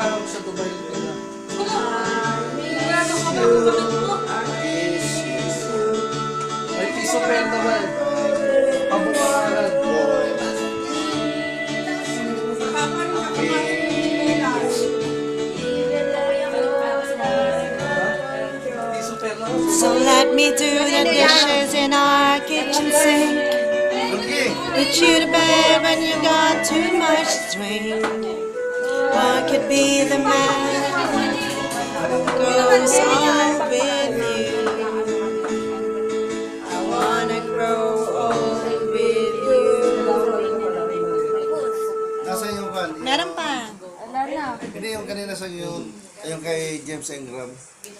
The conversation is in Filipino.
araw sa Dubai ka na. May piso pen naman. Pabukaran. Piso pen naman. So let me do the dishes in our kitchen sink. Put you to bed when you got too much to drink. What could be the man who goes on with you? I wanna grow old with you. Nasaan yung kan? Meron pa. Hindi yung kanina sa yung kay James Ingram.